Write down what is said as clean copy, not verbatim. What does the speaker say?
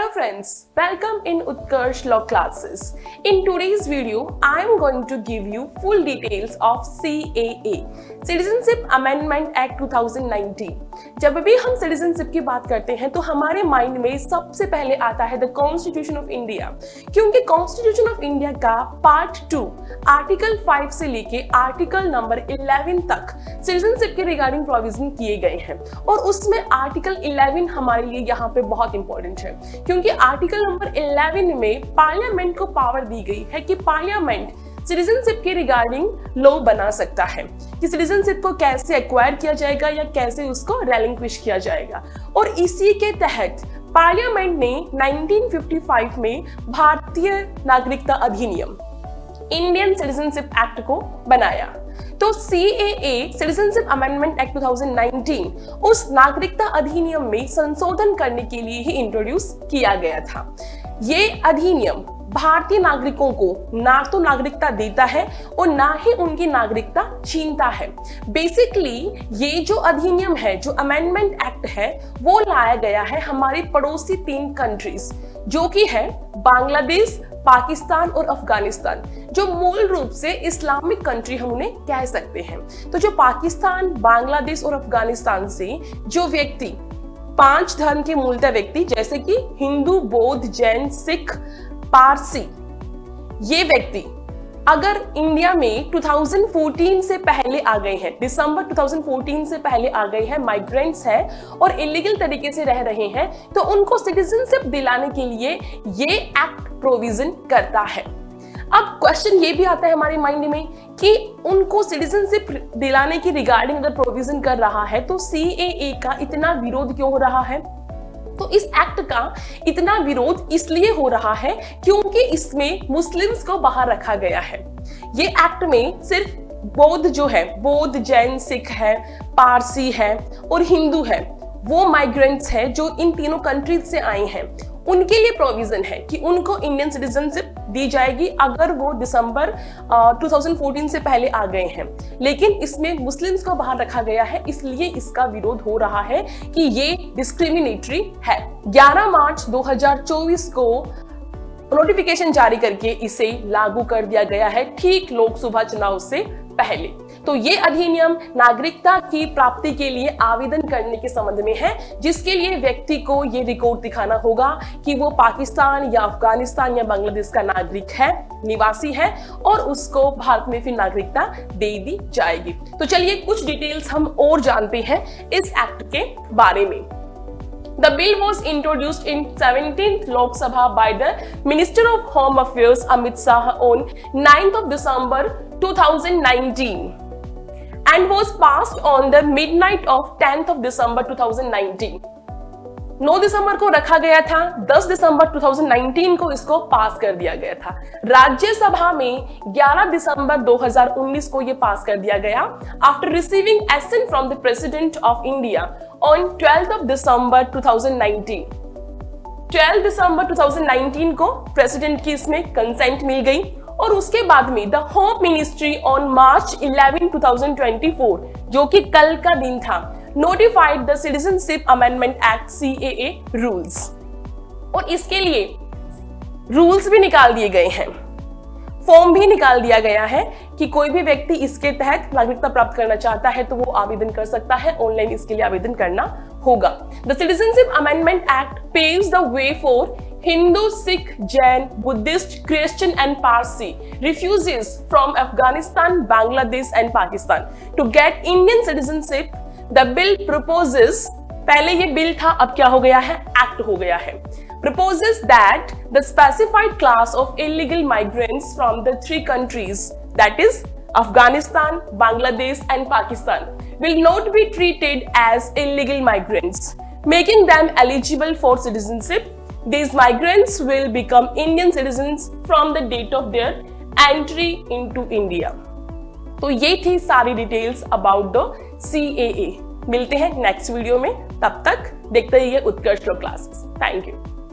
Hello friends, welcome in Utkarsh Law classes. In today's video, I am going to give you full details of CAA, Citizenship Amendment Act 2019. जब भी हम citizenship की बात करते हैं तो हमारे माइंड में सबसे पहले आता है द कॉन्स्टिट्यूशन ऑफ इंडिया, क्योंकि कॉन्स्टिट्यूशन ऑफ इंडिया का पार्ट 2 आर्टिकल 5 से लेके आर्टिकल नंबर 11 तक सिटीजनशिप के रिगार्डिंग प्रोविजन किए गए हैं और उसमें आर्टिकल 11 हमारे लिए यहाँ पे बहुत इंपॉर्टेंट है, क्योंकि आर्टिकल नंबर 11 में पार्लियामेंट को पावर दी गई है कि पार्लियामेंट सिटीजनशिप के रिगार्डिंग लॉ बना सकता है कि सिटीजनशिप को कैसे एक्वायर किया जाएगा या कैसे उसको रेलिंक्विश किया जाएगा। और इसी के तहत पार्लियामेंट ने 1955 में भारतीय नागरिकता अधिनियम इंडियन सिटीजनशिप एक्ट को बनाया। तो CAA सिटीजनशिप अमेंडमेंट एक्ट 2019 उस नागरिकता अधिनियम में संशोधन करने के लिए ही इंट्रोड्यूस किया गया था। ये अधिनियम भारतीय नागरिकों को ना तो नागरिकता देता है और ना ही उनकी नागरिकता छीनता है। बेसिकली ये जो अधिनियम है, जो अमेंडमेंट एक्ट है, वो लाया गया है हमारी पड़ोसी 3 कंट्रीज जो कि है बांग्लादेश, पाकिस्तान और अफगानिस्तान, जो मूल रूप से इस्लामिक कंट्री हम उन्हें कह सकते हैं। तो जो पाकिस्तान, बांग्लादेश और अफगानिस्तान से जो व्यक्ति 5 धर्म के मूलतः व्यक्ति जैसे कि हिंदू, बौद्ध, जैन, सिख, पारसी, ये व्यक्ति अगर इंडिया में 2014 से पहले आ गए हैं, दिसंबर 2014 से पहले आ गए हैं, माइग्रेंट्स हैं और इलीगल तरीके से रह रहे हैं, तो उनको सिटीजनशिप दिलाने के लिए ये एक्ट प्रोविजन करता है। अब क्वेश्चन ये भी आता है हमारे माइंड में कि उनको सिटीजनशिप दिलाने की रिगार्डिंग अगर प्रोविजन कर रहा है तो CAA का इतना विरोध क्यों हो रहा है? तो इस एक्ट का इतना विरोध इसलिए हो रहा है क्योंकि इसमें मुस्लिम्स को बाहर रखा गया है। ये एक्ट में सिर्फ बौद्ध जो है, बौद्ध, जैन, सिख है, पारसी है और हिंदू है, वो माइग्रेंट्स है जो इन तीनों कंट्रीज से आए हैं, उनके लिए प्रोविजन है कि उनको इंडियन सिटीजनशिप दी जाएगी अगर वो दिसंबर 2014 से पहले आ गए हैं। लेकिन इसमें मुस्लिम्स को बाहर रखा गया है, इसलिए इसका विरोध हो रहा है कि ये डिस्क्रिमिनेटरी है। 11 मार्च 2024 को नोटिफिकेशन जारी करके इसे लागू कर दिया गया है, ठीक लोकसभा चुनाव से पहले। तो ये अधिनियम नागरिकता की प्राप्ति के लिए आवेदन करने के संबंध में है, जिसके लिए व्यक्ति को ये रिकॉर्ड दिखाना होगा कि वो पाकिस्तान या अफगानिस्तान या बांग्लादेश का नागरिक है, निवासी है, और उसको भारत में फिर नागरिकता दे दी जाएगी। तो चलिए कुछ डिटेल्स हम और जानते हैं इस एक्ट के बारे में। The bill was introduced in 17th Lok Sabha by the Minister of Home Affairs Amit Shah on 9th of December 2019 and was passed on the midnight of 10th of December 2019. 9 दिसंबर को रखा गया था, 10 दिसंबर 2019 को इसको पास कर दिया गया था। राज्यसभा में 11 दिसंबर 2019 को ये पास कर दिया गया after receiving assent from the president of India on 12th of December 2019। 12 दिसंबर 2019 को प्रेसिडेंट की इसमें कंसेंट मिल गई और उसके बाद में the home ministry on March 11, 2024, जो कि कल का दिन था, notified the Citizenship Amendment Act CAA rules। और इसके लिए रूल्स भी निकाल दिए गए हैं, फॉर्म भी निकाल दिया गया है कि कोई भी व्यक्ति इसके तहत नागरिकता प्राप्त करना चाहता है तो वो आवेदन कर सकता है, ऑनलाइन इसके लिए आवेदन करना होगा। The citizenship amendment act paves the way for Hindu, Sikh, Jain, Buddhist, Christian and Parsi refugees from Afghanistan, Bangladesh and Pakistan to get Indian citizenship। The bill proposes, पहले ये बिल था, अब क्या हो गया है, एक्ट हो गया है। Proposes that the specified class of illegal migrants from the 3 countries, that is Afghanistan, Bangladesh and Pakistan, will not be treated as illegal migrants, making them eligible for citizenship। These migrants will become Indian citizens from the date of their entry into India। तो ये थी सारी details about the CAA। मिलते हैं next video में, तब तक देखते रहिए उत्कर्ष लॉ क्लासेस। Thank you.